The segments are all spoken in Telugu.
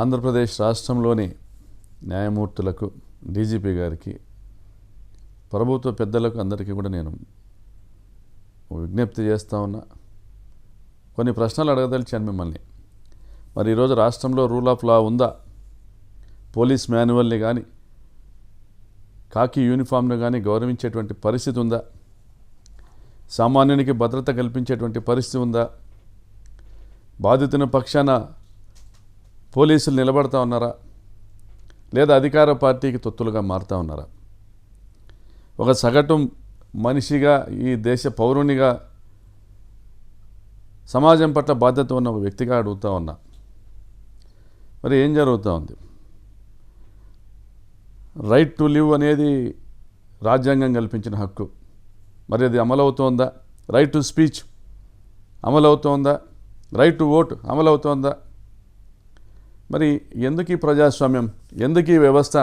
ఆంధ్రప్రదేశ్ రాష్ట్రంలోని న్యాయమూర్తులకు, డీజీపీ గారికి, ప్రభుత్వ పెద్దలకు అందరికీ కూడా నేను విజ్ఞప్తి చేస్తూ ఉన్నా. కొన్ని ప్రశ్నలు అడగదలిచాను మిమ్మల్ని. మరి ఈరోజు రాష్ట్రంలో రూల్ ఆఫ్ లా ఉందా? పోలీస్ మాన్యువల్ని కానీ, కాకి యూనిఫామ్ను కానీ గౌరవించేటువంటి పరిస్థితి ఉందా? సామాన్యునికి భద్రత కల్పించేటువంటి పరిస్థితి ఉందా? బాధితుని పక్షాన పోలీసులు నిలబడతా ఉన్నారా? లేదా అధికార పార్టీకి తొత్తులుగా మారుతూ ఉన్నారా? ఒక సగటు మనిషిగా, ఈ దేశ పౌరునిగా, సమాజం పట్ల బాధ్యత ఉన్న ఒక వ్యక్తిగా అడుగుతూ ఉన్నా. మరి ఏం జరుగుతూ ఉంది? రైట్ టు లివ్ అనేది రాజ్యాంగం కల్పించిన హక్కు. మరి అది అమలవుతోందా? రైట్ టు స్పీచ్ అమలవుతోందా? రైట్ టు ఓట్ అమలవుతోందా? మరి ఎందుకు ఈ ప్రజాస్వామ్యం? ఎందుకు ఈ వ్యవస్థ?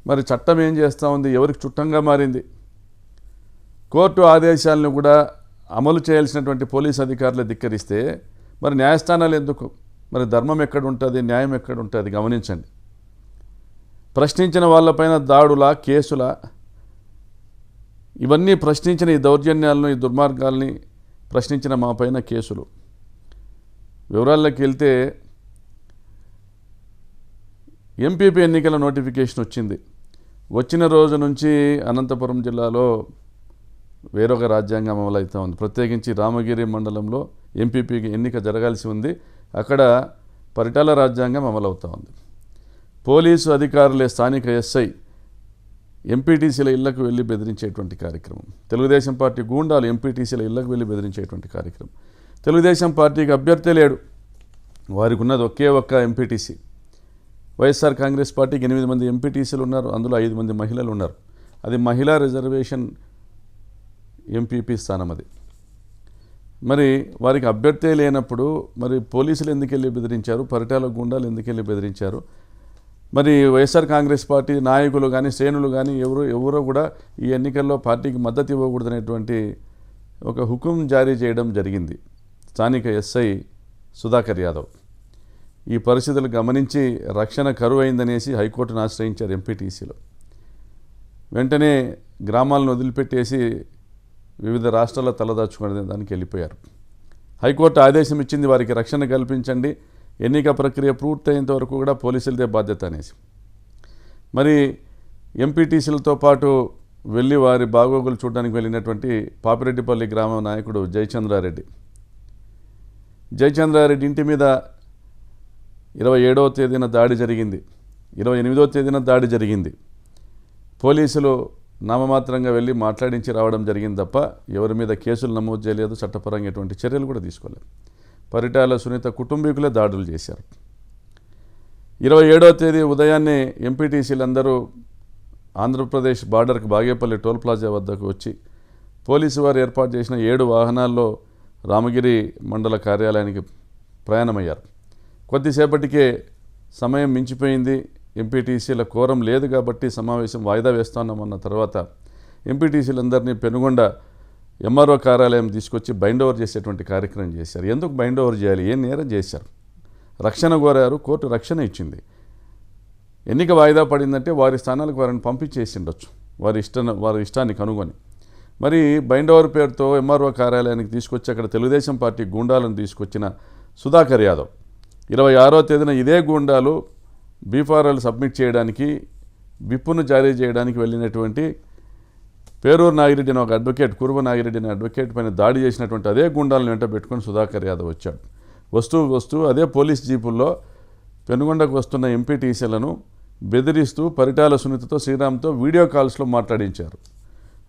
మరి చట్టం ఏం చేస్తూ ఉంది? ఎవరికి చుట్టంగా మారింది? కోర్టు ఆదేశాలను కూడా అమలు చేయాల్సినటువంటి పోలీస్ అధికారులు ధిక్కరిస్తే మరి న్యాయస్థానాలు ఎందుకు? మరి ధర్మం ఎక్కడుంటుంది? న్యాయం ఎక్కడుంటుంది? గమనించండి. ప్రశ్నించిన వాళ్ళపైన దాడుల, కేసుల, ఇవన్నీ ప్రశ్నించిన ఈ దౌర్జన్యాలను, ఈ దుర్మార్గాల్ని ప్రశ్నించిన మా పైన కేసులు. వివరాల్లోకి వెళ్తే ఎంపీపీ ఎన్నికల నోటిఫికేషన్ వచ్చింది. వచ్చిన రోజు నుంచి అనంతపురం జిల్లాలో వేరొక రాజ్యాంగం అమలవుతూ ఉంది. ప్రత్యేకించి రామగిరి మండలంలో ఎంపీపీకి ఎన్నిక జరగాల్సి ఉంది. అక్కడ పరిటాల రాజ్యాంగం అమలవుతూ ఉంది. పోలీసు అధికారులే స్థానిక ఎస్ఐ ఎంపీటీసీల ఇళ్లకు వెళ్ళి బెదిరించేటువంటి కార్యక్రమం. తెలుగుదేశం పార్టీ గూండాలు ఎంపీటీసీల ఇళ్లకు వెళ్ళి బెదిరించేటువంటి కార్యక్రమం. తెలుగుదేశం పార్టీకి అభ్యర్థి లేడు. వారికి ఉన్నది ఒకే ఒక్క ఎంపీటీసీ. వైఎస్ఆర్ కాంగ్రెస్ పార్టీకి 8 మంది ఎంపీటీసీలు ఉన్నారు. అందులో 5 మంది మహిళలు ఉన్నారు. అది మహిళా రిజర్వేషన్ ఎంపీపీ స్థానం. అది మరి వారికి అభ్యర్థి లేనప్పుడు మరి పోలీసులు ఎందుకు వెళ్ళి బెదిరించారు? పరిటాల గుండాలు ఎందుకు వెళ్ళి బెదిరించారు? మరి వైఎస్ఆర్ కాంగ్రెస్ పార్టీ నాయకులు కానీ, శ్రేణులు కానీ ఎవరో కూడా ఈ ఎన్నికల్లో పార్టీకి మద్దతు ఇవ్వకూడదనేటువంటి ఒక హుకుం జారీ చేయడం జరిగింది స్థానిక ఎస్ఐ సుధాకర్ యాదవ్. ఈ పరిస్థితులు గమనించి రక్షణ కరువు అయిందనేసి హైకోర్టును ఆశ్రయించారు ఎంపీటీసీలు. వెంటనే గ్రామాలను వదిలిపెట్టేసి వివిధ రాష్ట్రాల్లో తలదాచుకునే దానికి వెళ్ళిపోయారు. హైకోర్టు ఆదేశం ఇచ్చింది, వారికి రక్షణ కల్పించండి, ఎన్నిక ప్రక్రియ పూర్తయ్యేంత వరకు కూడా పోలీసులదే బాధ్యత అనేసి. మరి ఎంపీటీసీలతో పాటు వెళ్ళి వారి బాగోగులు చూడడానికి వెళ్ళినటువంటి పాపిరెడ్డిపల్లి గ్రామం నాయకుడు జయచంద్రారెడ్డి ఇంటి మీద 27వ తేదీన దాడి జరిగింది. 28వ తేదీన దాడి జరిగింది. పోలీసులు నామమాత్రంగా వెళ్ళి మాట్లాడించి రావడం జరిగింది తప్ప ఎవరి మీద కేసులు నమోదు చేయలేదు, చట్టపరంగా ఎటువంటి చర్యలు కూడా తీసుకోలేదు. పరిటాల సునీత కుటుంబీకులే దాడులు చేశారు. 27వ తేదీ ఉదయాన్నే ఎంపీటీసీలందరూ ఆంధ్రప్రదేశ్ బార్డర్కి బాగేపల్లి టోల్ ప్లాజా వద్దకు వచ్చి పోలీసు వారు ఏర్పాటు చేసిన 7 వాహనాల్లో రామగిరి మండల కార్యాలయానికి ప్రయాణమయ్యారు. కొద్దిసేపటికే సమయం మించిపోయింది. ఎంపీటీసీల కోరం లేదు కాబట్టి సమావేశం వాయిదా వేస్తున్నామన్న తర్వాత ఎంపీటీసీలందరినీ పెనుగొండ ఎంఆర్ఓ కార్యాలయం తీసుకొచ్చి బైండ్ ఓవర్ చేసేటువంటి కార్యక్రమం చేశారు. ఎందుకు బైండ్ ఓవర్ చేయాలి? ఏం నేరం చేశారు? రక్షణ కోరారు, కోర్టు రక్షణ ఇచ్చింది. ఎన్నిక వాయిదా పడిందంటే వారి స్థానాలకు వారిని పంపించేసి ఉండొచ్చు, వారి ఇష్టాన్ని కనుగొని. మరి బైండ్ ఓవర్ పేరుతో ఎంఆర్ఓ కార్యాలయానికి తీసుకొచ్చి అక్కడ తెలుగుదేశం పార్టీ గూండాలను తీసుకొచ్చిన సుధాకర్ యాదవ్ 26వ తేదీన ఇదే గూండాలు బీఫారాలు సబ్మిట్ చేయడానికి, విప్పును జారీ చేయడానికి వెళ్ళినటువంటి పేరూరు నాగిరెడ్డి అని ఒక అడ్వకేట్, కురువ నాగిరెడ్డి అనే అడ్వకేట్ పైన దాడి చేసినటువంటి అదే గుండాలను వెంట పెట్టుకొని సుధాకర్ యాదవ్ వచ్చాడు. వస్తూ అదే పోలీస్ జీపుల్లో పెనుగొండకు వస్తున్న ఎంపీటీసీలను బెదిరిస్తూ పరిటాల సునీతతో, శ్రీరామ్తో వీడియో కాల్స్లో మాట్లాడించారు.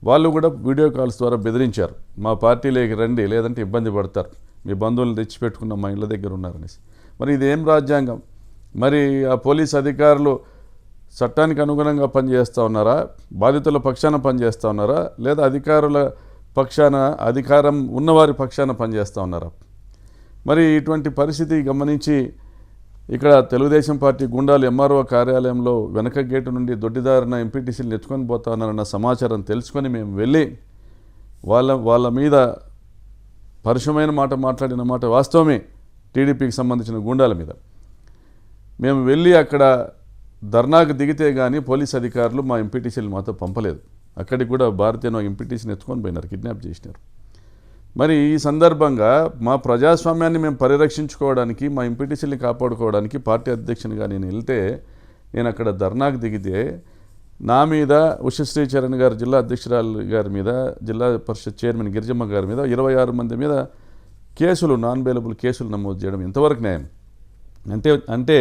వాళ్ళు కూడా వీడియో కాల్స్ ద్వారా బెదిరించారు, మా పార్టీలోకి రండి లేదంటే ఇబ్బంది పడతారు, మీ బంధువులను తెచ్చిపెట్టుకున్న మా ఇళ్ళ దగ్గర ఉన్నారనేసి. మరి ఇదేం రాజ్యాంగం? మరి ఆ పోలీస్ అధికారులు చట్టానికి అనుగుణంగా పనిచేస్తూ ఉన్నారా? బాధితుల పక్షాన పనిచేస్తూ ఉన్నారా? లేదా అధికారుల పక్షాన, అధికారం ఉన్నవారి పక్షాన పనిచేస్తూ ఉన్నారా? మరి ఇటువంటి పరిస్థితి గమనించి ఇక్కడ తెలుగుదేశం పార్టీ గుండాలు ఎంఆర్ఓ కార్యాలయంలో వెనక గేటు నుండి దొడ్డిదారిన ఎంపీటీసీలు నెచ్చుకొని పోతా ఉన్నారన్న సమాచారం తెలుసుకొని మేము వెళ్ళి వాళ్ళ మీద పరుషమైన మాట మాట్లాడిన మాట వాస్తవమే. టీడీపీకి సంబంధించిన గుండాల మీద మేము వెళ్ళి అక్కడ ధర్నాకు దిగితే కానీ పోలీస్ అధికారులు మా ఎంపీటీసీలు మాతో పంపలేదు. అక్కడికి కూడా భారతీయ ఎంపీటీసీని ఎత్తుకొని పోయినారు, కిడ్నాప్ చేసినారు. మరి ఈ సందర్భంగా మా ప్రజాస్వామ్యాన్ని మేము పరిరక్షించుకోవడానికి, మా ఎంపీటీసీని కాపాడుకోవడానికి పార్టీ అధ్యక్షునిగా నేను వెళ్తే, నేను అక్కడ ధర్నాకు దిగితే నా మీద ఉషశ్రీ చరణ్ గారు జిల్లా అధ్యక్షురాలు గారి మీద, జిల్లా పరిషత్ చైర్మన్ గిరిజమ్మ గారి మీద 26 మంది మీద కేసులు, నాన్ బెయిలబుల్ కేసులు నమోదు చేయడం ఎంతవరకు న్యాయం? అంటే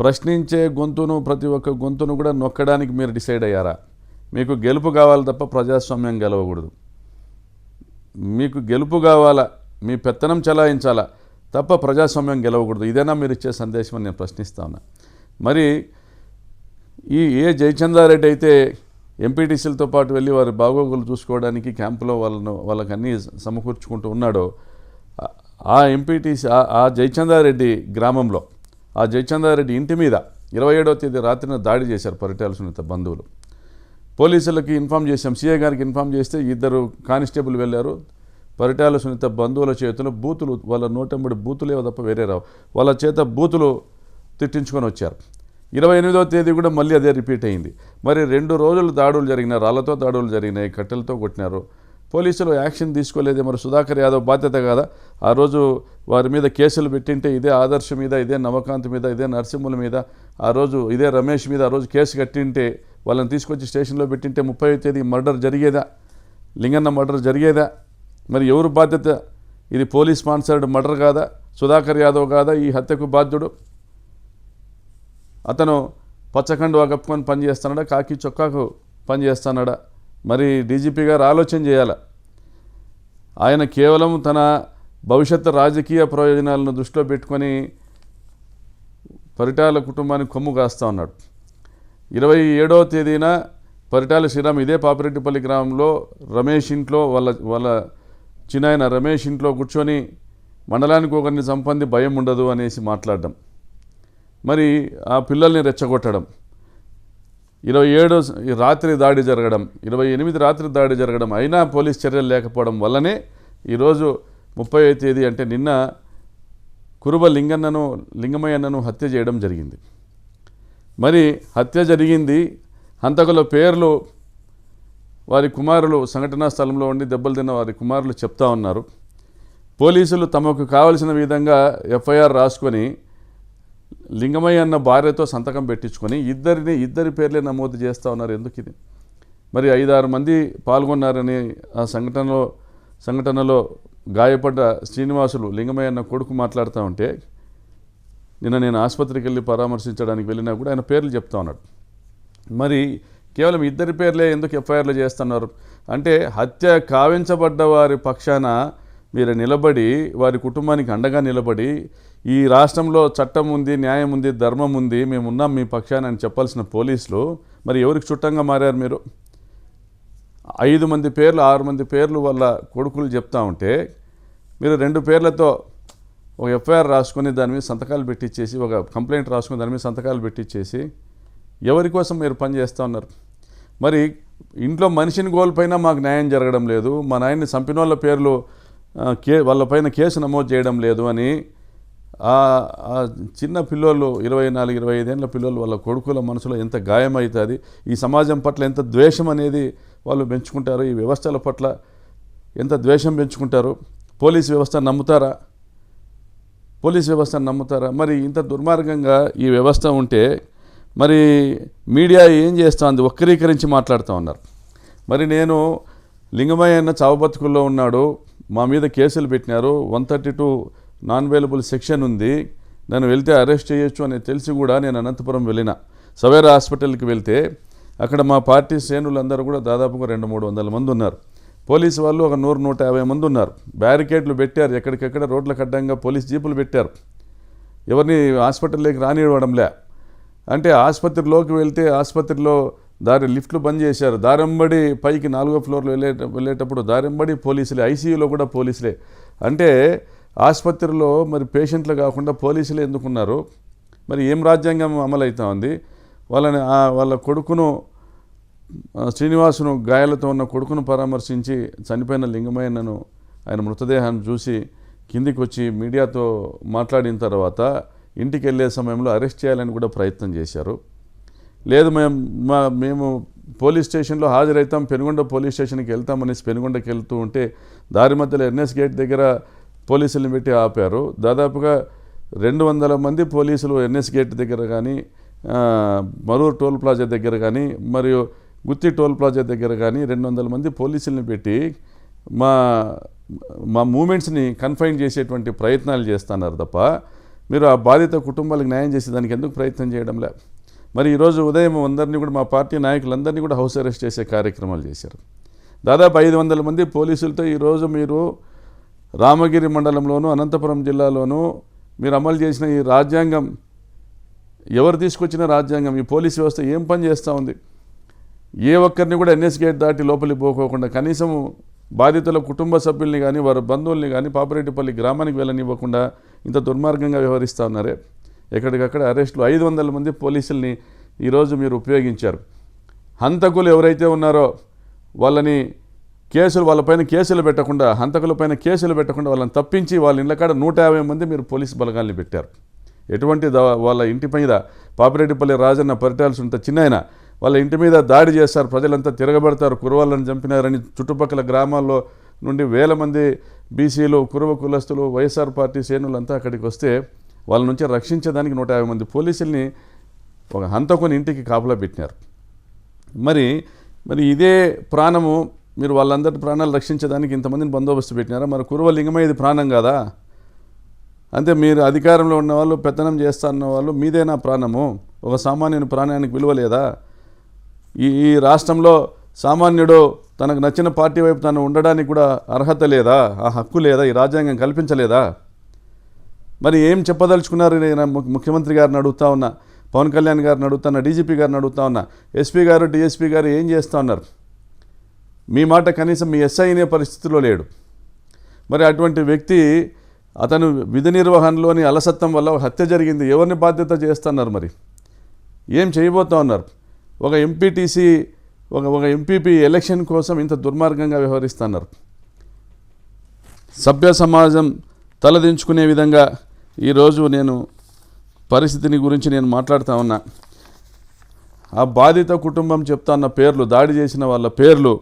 ప్రశ్నించే గొంతును, ప్రతి ఒక్క గొంతును కూడా నొక్కడానికి మీరు డిసైడ్ అయ్యారా? మీకు గెలుపు కావాలి తప్ప ప్రజాస్వామ్యం గెలవకూడదు. మీకు గెలుపు కావాలా, మీ పెత్తనం చలాయించాలా తప్ప ప్రజాస్వామ్యం గెలవకూడదు. ఇదేనా మీరు ఇచ్చే సందేశం అని నేను ప్రశ్నిస్తా ఉన్నా. మరి ఏ జయచంద్రారెడ్డి అయితే ఎంపీటీసీలతో పాటు వెళ్ళి వారి బాగోగులు చూసుకోవడానికి క్యాంపులో వాళ్ళకి అన్నీ సమకూర్చుకుంటూ ఉన్నాడో, ఆ ఎంపీటీసీ ఆ జయచంద్రారెడ్డి గ్రామంలో, ఆ జయచంద్రారెడ్డి ఇంటి మీద 27వ తేదీ రాత్రిన దాడి చేశారు పరిటాల సునీత బంధువులు. పోలీసులకి ఇన్ఫామ్ చేశాం, సీఏ గారికి ఇన్ఫామ్ చేస్తే 2 కానిస్టేబుల్ వెళ్ళారు. పరిటాల సునీత బంధువుల చేతిలో బూతులు, వాళ్ళ నోటెంబడి బూతులేవో తప్ప వేరే రావు, వాళ్ళ చేత బూతులు తిట్టించుకొని వచ్చారు. 28వ తేదీ కూడా మళ్ళీ అదే రిపీట్ అయింది. మరి 2 రోజులు దాడులు జరిగినాయి, రాళ్లతో దాడులు జరిగినాయి, కట్టెలతో కొట్టినారు. పోలీసులు యాక్షన్ తీసుకోలేదే, మరి సుధాకర్ యాదవ్ బాధ్యత కాదా? ఆ రోజు వారి మీద కేసులు పెట్టింటే, ఇదే ఆదర్శ మీద, ఇదే నవకాంత్ మీద, ఇదే నరసింహుల మీద, ఆ రోజు ఇదే రమేష్ మీద ఆ రోజు కేసు కట్టింటే, వాళ్ళని తీసుకొచ్చి స్టేషన్లో పెట్టింటే 30వ తేదీ మర్డర్ జరిగేదా? లింగన్న మర్డర్ జరిగేదా? మరి ఎవరు బాధ్యత? ఇది పోలీస్ స్పాన్సర్డ్ మర్డర్ కాదా? సుధాకర్ యాదవ్ కాదా ఈ హత్యకు బాధ్యుడు? అతను పచ్చకండువా కప్పుకొని పనిచేస్తున్నాడా, కాకి చొక్కాకు పనిచేస్తున్నాడా? మరి డీజీపీ గారు ఆలోచన చేయాలి. ఆయన కేవలం తన భవిష్యత్తు రాజకీయ ప్రయోజనాలను దృష్టిలో పెట్టుకొని పరిటాల కుటుంబానికి కొమ్ము కాస్తూ ఉన్నాడు. 27వ తేదీన పరిటాల శ్రీరామ్ ఇదే పాపిరెడ్డిపల్లి గ్రామంలో రమేష్ ఇంట్లో, వాళ్ళ చిన్నాయన రమేష్ ఇంట్లో కూర్చొని మండలానికి ఒకరిని చంపంది భయం ఉండదు అనేసి మాట్లాడడం, మరి ఆ పిల్లల్ని రెచ్చగొట్టడం, 27 రాత్రి దాడి జరగడం, 28 రాత్రి దాడి జరగడం, అయినా పోలీస్ చర్యలు లేకపోవడం వల్లనే ఈరోజు 30వ తేదీ అంటే నిన్న కురుబ లింగమయ్యన్నను హత్య చేయడం జరిగింది. మరి హత్య జరిగింది, హంతకుల పేర్లు వారి కుమారులు సంఘటనా స్థలంలో ఉండి దెబ్బలు తిన్న వారి కుమారులు చెప్తా ఉన్నారు. పోలీసులు తమకు కావలసిన విధంగా ఎఫ్ఐఆర్ రాసుకొని లింగమయ్య అన్న భార్యతో సంతకం పెట్టించుకొని ఇద్దరి పేర్లే నమోదు చేస్తూ ఉన్నారు. ఎందుకు ఇది? మరి 5-6 మంది పాల్గొన్నారని ఆ సంఘటనలో గాయపడ్డ శ్రీనివాసులు లింగమయ్య అన్న కొడుకు మాట్లాడుతూ ఉంటే, నిన్న నేను ఆసుపత్రికి వెళ్ళి పరామర్శించడానికి వెళ్ళినా కూడా ఆయన పేర్లు చెప్తా ఉన్నాడు. మరి కేవలం ఇద్దరి పేర్లే ఎందుకు ఎఫ్ఐఆర్లు చేస్తున్నారు? అంటే హత్య కావించబడ్డ వారి పక్షాన మీరు నిలబడి, వారి కుటుంబానికి అండగా నిలబడి, ఈ రాష్ట్రంలో చట్టం ఉంది, న్యాయం ఉంది, ధర్మం ఉంది, మేము ఉన్నాం మీ పక్షాన అని చెప్పాల్సిన పోలీసులు మరి ఎవరికి చుట్టంగా మారారు? మీరు 5 మంది పేర్లు 6 మంది పేర్లు వాళ్ళ కొడుకులు చెప్తా ఉంటే, మీరు 2 పేర్లతో ఒక ఎఫ్ఐఆర్ రాసుకొని దాని మీద సంతకాలు పెట్టించేసి, ఒక కంప్లైంట్ రాసుకొని దాని మీద సంతకాలు పెట్టించేసి ఎవరి కోసం మీరు పనిచేస్తూ ఉన్నారు? మరి ఇంట్లో మనిషిని కోల్పోయినా మాకు న్యాయం జరగడం లేదు, మా నాయన్ని చంపిన వాళ్ళ పేర్లు వాళ్ళపైన కేసు నమోదు చేయడం లేదు అని ఆ చిన్న పిల్లోళ్ళు 24-25 ఏళ్ళ పిల్లలు వాళ్ళ కొడుకుల మనసులో ఎంత గాయమవుతుంది, ఈ సమాజం పట్ల ఎంత ద్వేషం అనేది వాళ్ళు పెంచుకుంటారు, ఈ వ్యవస్థల పట్ల ఎంత ద్వేషం పెంచుకుంటారు. పోలీస్ వ్యవస్థను నమ్ముతారా? మరి ఇంత దుర్మార్గంగా ఈ వ్యవస్థ ఉంటే మరి మీడియా ఏం చేస్తుంది? వక్రీకరించి మాట్లాడుతూ ఉన్నారు. మరి నేను లింగమయ్య అన్న చావు బతుకుల్లో ఉన్నాడు, మా మీద కేసులు పెట్టినారు, 132 నాన్ బెయిలబుల్ సెక్షన్ ఉంది, నన్ను వెళ్తే అరెస్ట్ చేయొచ్చు అని తెలిసి కూడా నేను అనంతపురం వెళ్ళిన సవేరా హాస్పిటల్కి వెళ్తే అక్కడ మా పార్టీ శ్రేణులందరూ కూడా దాదాపుగా 200-300 మంది ఉన్నారు. పోలీసు వాళ్ళు ఒక 100-150 మంది ఉన్నారు. బ్యారికేడ్లు పెట్టారు, ఎక్కడికెక్కడ రోడ్లకు అడ్డంగా పోలీస్ జీపులు పెట్టారు, ఎవరిని హాస్పిటల్లోకి రానివ్వడంలే. అంటే ఆసుపత్రిలోకి వెళ్తే ఆసుపత్రిలో లిఫ్ట్లు బంద్ చేశారు, దారెంబడి పైకి 4వ ఫ్లోర్లో వెళ్ళేటప్పుడు దారెంబడి పోలీసులే, ఐసీయూలో కూడా పోలీసులే. అంటే ఆసుపత్రిలో మరి పేషెంట్లు కాకుండా పోలీసులే ఎందుకున్నారు? మరి ఏం రాజ్యాంగం అమలవుతా ఉంది? వాళ్ళ కొడుకును శ్రీనివాసును గాయాలతో ఉన్న కొడుకును పరామర్శించి చనిపోయిన లింగమయ్యను ఆయన మృతదేహాన్ని చూసి కిందికి వచ్చి మీడియాతో మాట్లాడిన తర్వాత ఇంటికి వెళ్ళే సమయంలో అరెస్ట్ చేయాలని కూడా ప్రయత్నం చేశారు. లేదు మేము పోలీస్ స్టేషన్లో హాజరవుతాం, పెనుగొండ పోలీస్ స్టేషన్కి వెళ్తామనేసి పెనుగొండకి వెళ్తూ ఉంటే దారి మధ్యలో ఎన్ఎస్ గేట్ దగ్గర పోలీసులను పెట్టి ఆపారు. దాదాపుగా 200 మంది పోలీసులు ఎన్ఎస్ గేట్ దగ్గర కానీ, మరూర్ టోల్ ప్లాజా దగ్గర కానీ, మరియు గుత్తి టోల్ ప్లాజా దగ్గర కానీ 200 మంది పోలీసులను పెట్టి మా మూమెంట్స్ని కన్ఫైన్ చేసేటువంటి ప్రయత్నాలు చేస్తున్నారు తప్ప మీరు ఆ బాధిత కుటుంబాలకు న్యాయం చేసేదానికి ఎందుకు ప్రయత్నం చేయడంలే. మరి ఈరోజు ఉదయం అందరినీ కూడా మా పార్టీ నాయకులందరినీ కూడా హౌస్ అరెస్ట్ చేసే కార్యక్రమాలు చేశారు. దాదాపు 500 మంది పోలీసులతో ఈరోజు మీరు రామగిరి మండలంలోనూ అనంతపురం జిల్లాలోనూ మీరు అమలు చేసిన ఈ రాజ్యాంగం, ఎవరు తీసుకొచ్చిన రాజ్యాంగం, ఈ పోలీసు వ్యవస్థ ఏం పని చేస్తూ ఉంది? ఏ ఒక్కరిని కూడా ఎన్ఎస్ గేట్ దాటి లోపలికి పోకోకుండా కనీసం బాధితుల కుటుంబ సభ్యుల్ని కానీ వారి బంధువుల్ని కానీ పాపిరెడ్డిపల్లి గ్రామానికి వెళ్ళనివ్వకుండా ఇంత దుర్మార్గంగా వ్యవహరిస్తూ ఉన్నారే. ఎక్కడికక్కడ అరెస్టులు 500 మంది పోలీసుల్ని ఈరోజు మీరు ఉపయోగించారు. హంతకులు ఎవరైతే ఉన్నారో వాళ్ళపైన కేసులు పెట్టకుండా, హంతకులపైన కేసులు పెట్టకుండా వాళ్ళని తప్పించి వాళ్ళ ఇళ్ళకాడ 150 మంది మీరు పోలీసు బలగాల్ని పెట్టారు. ఎటువంటి వాళ్ళ ఇంటి మీద పాపిరెడ్డిపల్లి రాజన్న పరిటాల్సి ఉంటే చిన్నాయన వాళ్ళ ఇంటి మీద దాడి చేస్తారు, ప్రజలంతా తిరగబడతారు, కురవాళ్ళని చంపినారని చుట్టుపక్కల గ్రామాల్లో నుండి 1000 మంది బీసీలు, కురువ కులస్తులు, వైఎస్ఆర్ పార్టీ శ్రేణులంతా అక్కడికి వస్తే వాళ్ళ నుంచి రక్షించడానికి 150 మంది పోలీసుల్ని ఒక హంతకుని ఇంటికి కాపలా పెట్టినారు. మరి ఇదే ప్రాణము మీరు వాళ్ళందరి ప్రాణాలు రక్షించడానికి ఇంతమందిని బందోబస్తు పెట్టినారా? మరి కురువ లింగమయ్య ఇది ప్రాణం కాదా? అంతే, మీరు అధికారంలో ఉన్నవాళ్ళు, పెత్తనం చేస్తా ఉన్న వాళ్ళు మీదేనా ప్రాణము? ఒక సామాన్యుని ప్రాణానికి విలువ లేదా? ఈ రాష్ట్రంలో సామాన్యుడు తనకు నచ్చిన పార్టీ వైపు తను ఉండడానికి కూడా అర్హత లేదా? ఆ హక్కు లేదా? ఈ రాజ్యాంగం కల్పించలేదా? మరి ఏం చెప్పదలుచుకున్నారు? నేను ముఖ్యమంత్రి గారిని అడుగుతా ఉన్నా, పవన్ కళ్యాణ్ గారిని అడుగుతున్నా, డీజీపీ గారిని అడుగుతా ఉన్నా, ఎస్పీ గారు, డిఎస్పీ గారు ఏం చేస్తూ ఉన్నారు? మీ మాట కనీసం మీ ఎస్ఐ అనే పరిస్థితిలో లేడు. మరి అటువంటి వ్యక్తి అతను విధి నిర్వహణలోని అలసత్వం వల్ల హత్య జరిగింది. ఎవరిని బాధ్యత చేస్తున్నారు? మరి ఏం చేయబోతా ఉన్నారు? ఒక ఎంపీటీసీ, ఒక ఎంపీపీ ఎలక్షన్ కోసం ఇంత దుర్మార్గంగా వ్యవహరిస్తున్నారు. సభ్య సమాజం తలదించుకునే విధంగా ఈరోజు నేను పరిస్థితిని గురించి నేను మాట్లాడుతూ ఉన్నా. ఆ బాధిత కుటుంబం చెప్తున్న పేర్లు, దాడి చేసిన వాళ్ళ పేర్లు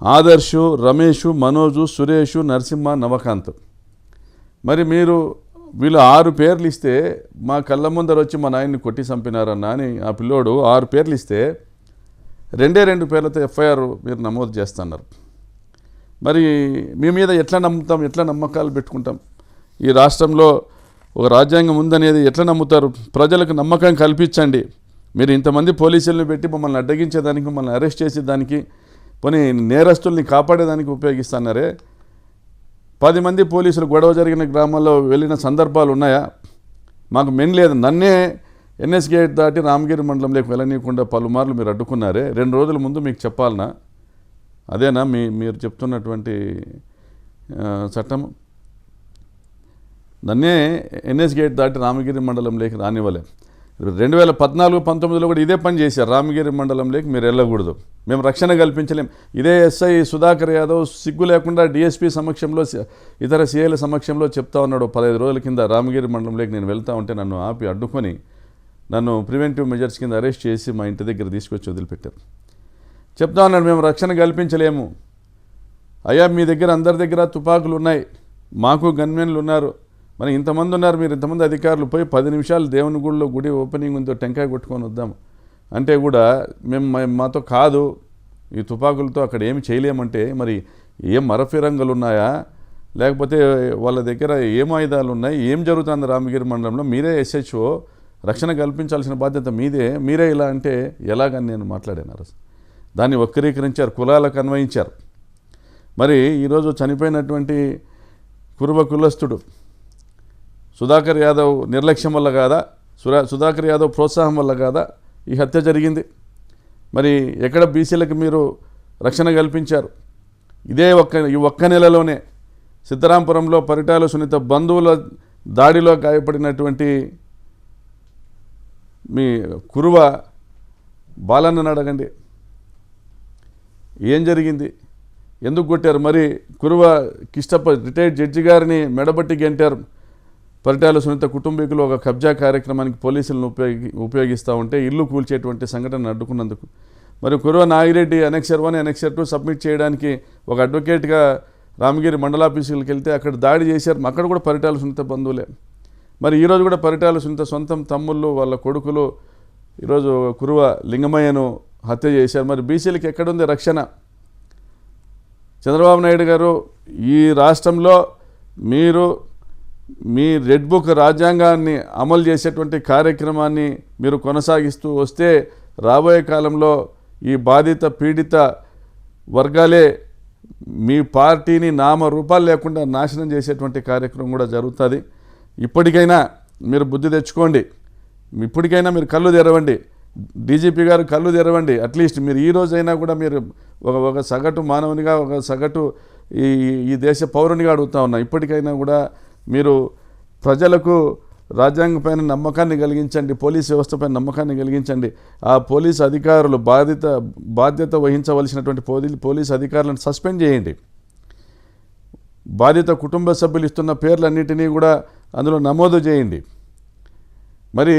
ఆదర్శు, రమేషు, మనోజు, సురేషు, నరసింహ, నవకాంత్. మరి వీళ్ళు 6 పేర్లు ఇస్తే మా కళ్ళ ముందర వచ్చి మా నాయన్ని కొట్టి చంపినారన్నా అని ఆ పిల్లోడు 6 పేర్లు ఇస్తే 2 పేర్లతో ఎఫ్ఐఆర్ మీరు నమోదు చేస్తున్నారు. మరి మీ మీద ఎట్లా నమ్ముతాం? ఎట్లా నమ్మకాలు పెట్టుకుంటాం? ఈ రాష్ట్రంలో ఒక రాజ్యాంగం ఉందనేది ఎట్లా నమ్ముతారు? ప్రజలకు నమ్మకం కల్పించండి. మీరు ఇంతమంది పోలీసులను పెట్టి మమ్మల్ని అడ్డగించేదానికి, మమ్మల్ని అరెస్ట్ చేసేదానికి, పోనీ నేరస్తుల్ని కాపాడేదానికి ఉపయోగిస్తున్నారే. 10 మంది పోలీసులు గొడవ జరిగిన గ్రామాల్లో వెళ్ళిన సందర్భాలు ఉన్నాయా? మాకు మెన్ లేదు. నన్నే ఎన్ఎస్ గేట్ దాటి రామగిరి మండలంలోకి వెళ్ళనీయకుండా పలుమార్లు మీరు అడ్డుకున్నారే. 2 రోజుల ముందు మీకు చెప్పాలనా? అదేనా మీరు చెప్తున్నటువంటి చట్టం? నన్నే ఎన్ఎస్ గేట్ దాటి రామగిరి మండలంలోకి రానివ్వలే. 2014-19లో కూడా ఇదే పని చేశారు. రామగిరి మండలంలోకి మీరు వెళ్ళకూడదు, మేము రక్షణ కల్పించలేం. ఇదే ఎస్ఐ సుధాకర్ యాదవ్ సిగ్గు లేకుండా డిఎస్పీ సమక్షంలో, ఇతర సీఐల సమక్షంలో చెప్తా ఉన్నాడు. 15 రోజుల కింద రామగిరి మండలంలోకి నేను వెళ్తా ఉంటే నన్ను ఆపి అడ్డుకొని నన్ను ప్రివెంటివ్ మెజర్స్ కింద అరెస్ట్ చేసి మా ఇంటి దగ్గర తీసుకొచ్చి వదిలిపెట్టారు. చెప్తా ఉన్నాడు, మేము రక్షణ కల్పించలేము. అయ్యా, మీ దగ్గర అందరి దగ్గర తుపాకులు ఉన్నాయి, మాకు గన్మెన్లు ఉన్నారు, మరి ఇంతమంది ఉన్నారు, మీరు ఇంతమంది అధికారులు పోయి 10 నిమిషాలు దేవుని గుడిలో గుడి ఓపెనింగ్ ఉందో టెంకాయ కొట్టుకొని వద్దాం అంటే కూడా మాతో కాదు, ఈ తుపాకులతో అక్కడ ఏమి చేయలేమంటే మరి ఏం మరఫిరంగులు ఉన్నాయా, లేకపోతే వాళ్ళ దగ్గర ఏం ఆయుధాలు ఉన్నాయి, ఏం జరుగుతుంది రామగిరి మండలంలో? మీరే ఎస్హెచ్ఓ, రక్షణ కల్పించాల్సిన బాధ్యత మీరే ఇలా అంటే ఎలాగని నేను మాట్లాడాను. దాన్ని వక్రీకరించారు, కులాలకు అన్వయించారు. మరి ఈరోజు చనిపోయినటువంటి కురువ కులస్తుడు సుధాకర్ యాదవ్ నిర్లక్ష్యం వల్ల కాదా, సుధాకర్ యాదవ్ ప్రోత్సాహం వల్ల కాదా ఈ హత్య జరిగింది? మరి ఎక్కడ బీసీలకు మీరు రక్షణ కల్పించారు? ఈ ఒక్క నెలలోనే సిద్ధరాంపురంలో పరిటాల సునీత బంధువుల దాడిలో గాయపడినటువంటి మీ కురువ బాలన్నను అడగండి, ఏం జరిగింది, ఎందుకు కొట్టారు? మరి కురువ కిష్టప్ప రిటైర్డ్ జడ్జి గారిని మెడబట్టి గెంటారు. పరిటాల సునీత కుటుంబీకులు ఒక కబ్జా కార్యక్రమానికి పోలీసులను ఉపయోగిస్తూ ఉంటే ఇల్లు కూల్చేటువంటి సంఘటన అడ్డుకున్నందుకు, మరి Kuruva Nagireddy annexure 1 annexure 2 submit చేయడానికి ఒక అడ్వకేట్గా రామగిరి మండలాఫీసులకు వెళ్తే అక్కడ దాడి చేశారు. అక్కడ కూడా పరిటాల సునీత బంధువులే. మరి ఈరోజు కూడా పరిటాల సునీత సొంతం తమ్ముళ్ళు వాళ్ళ కొడుకులు ఈరోజు కురువ లింగమయ్యను హత్య చేశారు. మరి బీసీలకు ఎక్కడుంది రక్షణ? చంద్రబాబు నాయుడు గారు ఈ రాష్ట్రంలో మీరు మీ రెడ్ బుక్ రాజ్యాంగాన్ని అమలు చేసేటువంటి కార్యక్రమాన్ని మీరు కొనసాగిస్తూ వస్తే రాబోయే కాలంలో ఈ బాధిత పీడిత వర్గాలే మీ పార్టీని నామరూపాలు లేకుండా నాశనం చేసేటువంటి కార్యక్రమం కూడా జరుగుతుంది. ఇప్పటికైనా మీరు బుద్ధి తెచ్చుకోండి, ఇప్పటికైనా మీరు కళ్ళు తెరవండి, డీజీపీ గారు కళ్ళు తెరవండి. అట్లీస్ట్ మీరు ఈ రోజైనా కూడా మీరు ఒక సగటు మానవునిగా, ఒక సగటు ఈ దేశ పౌరునిగా అడుగుతా ఉన్నా, ఇప్పటికైనా కూడా మీరు ప్రజలకు రాజ్యాంగం పైన నమ్మకాన్ని కలిగించండి, పోలీస్ వ్యవస్థపైన నమ్మకాన్ని కలిగించండి. ఆ పోలీసు అధికారులు బాధ్యత వహించవలసినటువంటి పోలీసు అధికారులను సస్పెండ్ చేయండి. బాధిత కుటుంబ సభ్యులు ఇస్తున్న పేర్లన్నిటినీ కూడా అందులో నమోదు చేయండి. మరి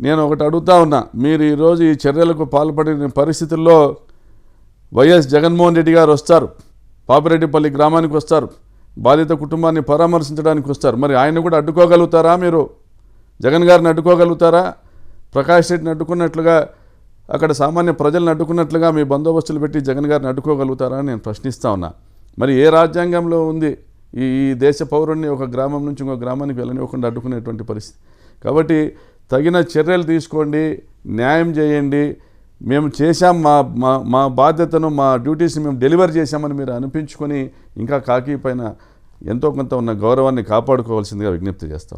నేను ఒకటి అడుగుతా ఉన్నా, మీరు ఈరోజు ఈ చర్యలకు పాల్పడిన పరిస్థితుల్లో వైఎస్ జగన్మోహన్ రెడ్డి గారు వస్తారు, పాపిరెడ్డిపల్లి గ్రామానికి వస్తారు, బాధిత కుటుంబాన్ని పరామర్శించడానికి వస్తారు. మరి ఆయన కూడా అడ్డుకోగలుగుతారా? మీరు జగన్ గారిని అడ్డుకోగలుగుతారా? ప్రకాష్ రెడ్డిని అడ్డుకున్నట్లుగా, అక్కడ సామాన్య ప్రజలను అడ్డుకున్నట్లుగా మీ బందోబస్తులు పెట్టి జగన్ గారిని అడ్డుకోగలుగుతారా అని నేను ప్రశ్నిస్తా ఉన్నా. మరి ఏ రాజ్యాంగంలో ఉంది ఈ దేశ పౌరుణ్ణి ఒక గ్రామం నుంచి ఇంకో గ్రామానికి వెళ్ళనివ్వకుండా అడ్డుకునేటువంటి పరిస్థితి? కాబట్టి తగిన చర్యలు తీసుకోండి, న్యాయం చేయండి. మేము చేశాం, మా బాధ్యతను, మా డ్యూటీస్ని మేము డెలివర్ చేశామని మీరు అనిపించుకొని ఇంకా కాకి పైన ఎంతో కొంత ఉన్న గౌరవాన్ని కాపాడుకోవాల్సిందిగా విజ్ఞప్తి చేస్తాం.